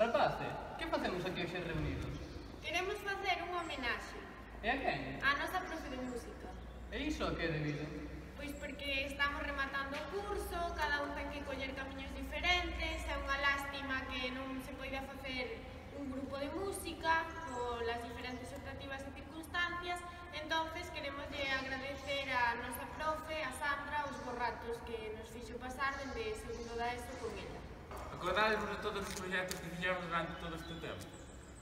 Rapaces, que facemos aquí hoxe reunidos? Queremos facer unha homenaxe E a quen? á nosa profe de música. E iso a que é debido? Pois porque estamos rematando o curso, cada un ten que coller camiños diferentes, é unha lástima que non se poida facer un grupo de música polas diferentes optativas e circunstancias, entonces queremos agradecer a nosa profe, a Sandra, os borratos que nos fixo pasar dende segundo da ESO con ela. Acordádesvos de todos os proxectos que fixemos durante todo este tempo?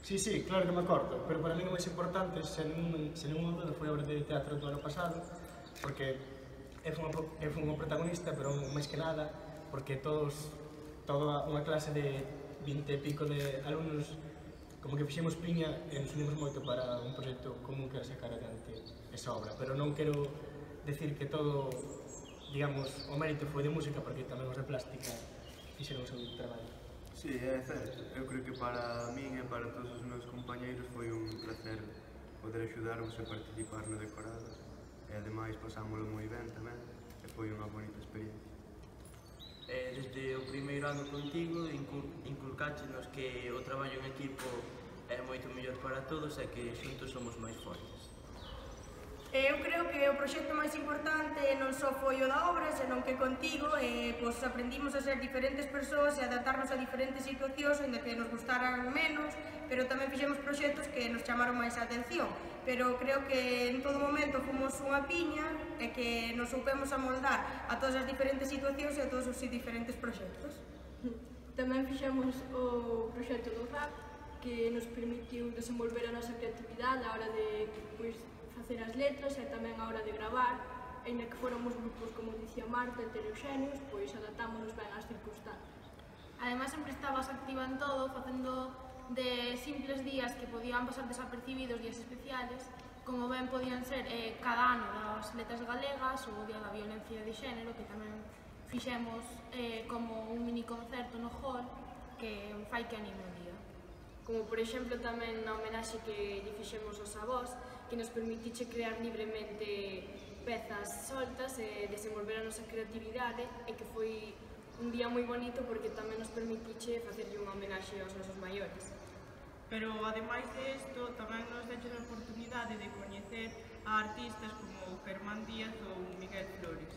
Sí, claro que me acordo, pero para mí o máis importante, se non me foi a obra de teatro do ano pasado, porque eu fui unha protagonista, pero máis que nada, porque toda unha clase de 20 e pico de alumnos como que fixemos piña e nos unimos moito para un proxecto común que era sacar adiante esa obra, pero non quero decir que todo, digamos, o mérito foi de música, porque tamén os de plástica fixeron o seu traballo. Sí, é certo. Eu creo que para min e para todos os meus compañeiros foi un placer poder axudarvos a participar no decorado e ademais pasámoslo moi ben tamén e foi unha bonita experiencia. Desde o primeiro ano contigo inculcáchenos que o traballo en equipo é moito mellor para todos e que xuntos somos máis fortes. Eu creo que o proxecto máis importante non só foi o da obra, senón que contigo pois aprendimos a ser diferentes persoas e adaptarnos a diferentes situacións, ainda que nos gustaran menos, pero tamén fixemos proxectos que nos chamaron máis a atención. Pero creo que en todo momento fomos unha piña e que nos soupemos amoldar a todas as diferentes situacións e a todos os diferentes proxectos. Tamén fixemos o proxecto do rap, que nos permitiu desenvolver a nosa creatividade á hora de facer as letras e tamén a hora de gravar, aínda que fóramos grupos, como dicía Marta, heteroxéneos, pois adaptámonos ben ás circunstancias. Ademais, sempre estabas activa en todo, facendo de simples días que podían pasar desapercibidos, días especiales, como ben podían ser cada ano das letras galegas ou o Día da Violencia de Xénero, que tamén fixemos como un mini concerto no hall que fai que anime o día. Como, por exemplo, tamén na homenaxe que lle fixemos aos avós, que nos permitiche crear libremente pezas soltas e desenvolver a nosa creatividade e que foi un día moi bonito porque tamén nos permitiche facerlle unha homenaxe aos nosos maiores. Pero, ademais de isto, tamén nos deche a oportunidade de coñecer a artistas como Germán Díaz ou Miguel Flores.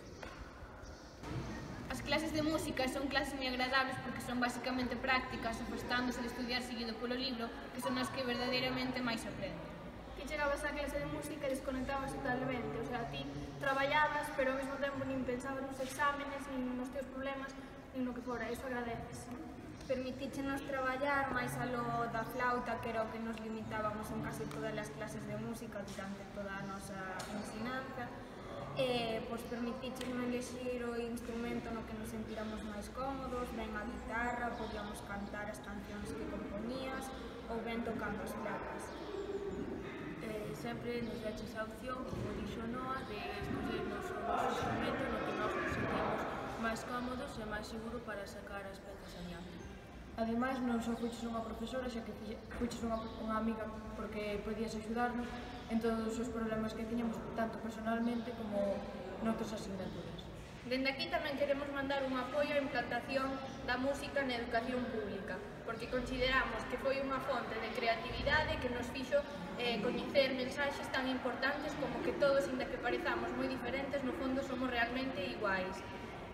As clases de música son clases moi agradables porque son basicamente prácticas, afastándose de estudiar seguido polo libro, que son as que verdadeiramente máis aprenden. Ti chegabas á clase de música e desconectabas totalmente, o sea, ti traballabas, pero ao mesmo tempo nin pensabas nos exámenes, nin nos teus problemas, nin no que fora, iso agradeces. Permitíchenos traballar máis aló da flauta, que era o que nos limitábamos en case todas as clases de música durante toda a nosa ensinanza, pois permitíchenos elegir o instrumento no que nos sentiramos máis cómodos, ben a guitarra, podíamos cantar as cancións que compoñías ou ben tocando as placas. Sempre nos deches a opción, como dixo Noa, de escollernos o noso instrumento no que nós nos sentimos máis cómodos e máis seguro para sacar as pezas adiante. Ademais, non só fuches unha profesora, xa que fuches unha amiga porque podías axudarnos en todos os problemas que tiñamos, tanto personalmente como noutras asignaturas. Dende aquí tamén queremos mandar un apoio á implantación da música na educación pública, porque consideramos que foi unha fonte de creatividade que nos fixo coñecer mensaxes tan importantes como que todos, inda que parezamos moi diferentes, no fondo somos realmente iguais.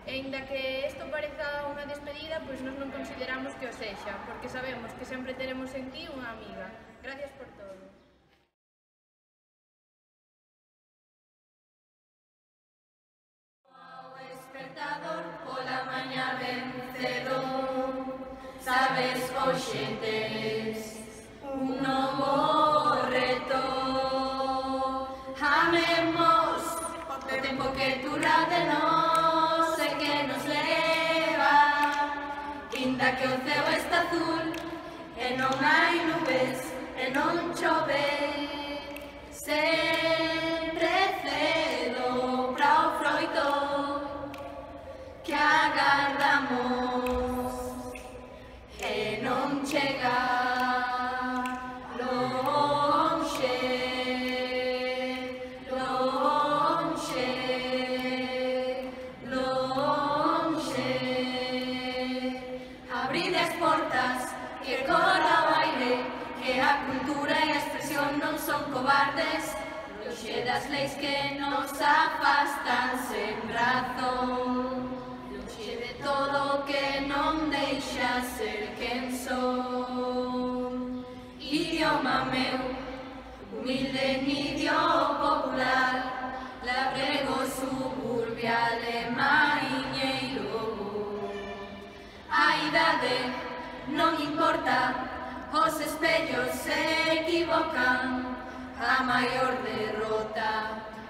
E inda que isto pareza unha despedida, pois nós non consideramos que o sexa, porque sabemos que sempre teremos en ti unha amiga. Gracias por todo. Pola mañá vencedor, sabes, hoxe tes un novo reto. Amemos o tempo que dura de nós e que nos leva, inda que o ceo está azul e non hai nubes e non chove, sempre cedo pra o froito que agardamos e non chega lonxe, lonxe, lonxe. Abride as portas que leis que nos afastan sen razón, lonxe de todo que non deixa ser quen son. Idioma meu, humilde nidio popular, labrego suburbial e mariñeiro. A idade non importa, os espellos se equivocan, a maior derrota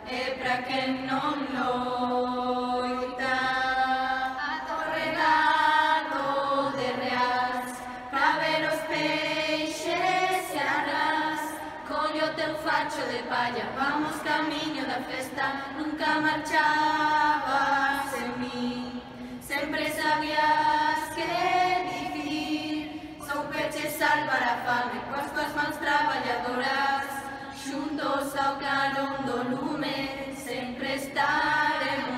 é pra quen non loita. Atorregado de reas, pra ver os peixes e arras, collo teu facho de palla, vamos camiño da festa, nunca marchabas en mí, sempre sabías que dicir, soupeche salvar a fame, coas tuas mans traballadoras, xuntos ao clarón do lume, sempre estaremos.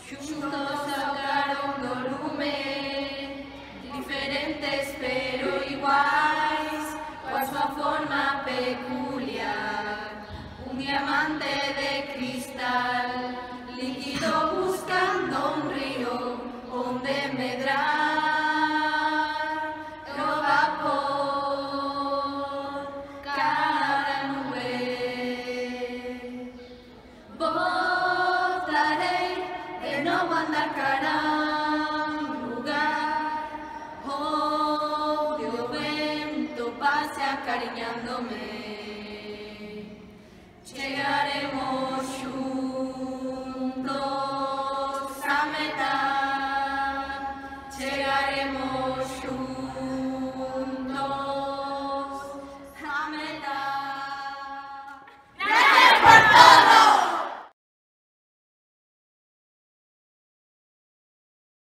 Xuntos ao clarón do lume, diferentes pero iguais, coa súa forma peculiar. Un diamante de cristal, líquido buscando un río onde medrar, e o vapor cara a nube. Voltarei de novo a andar cara a un lugar onde o vento pase acariñándome. Chegaremos xuntos a meta.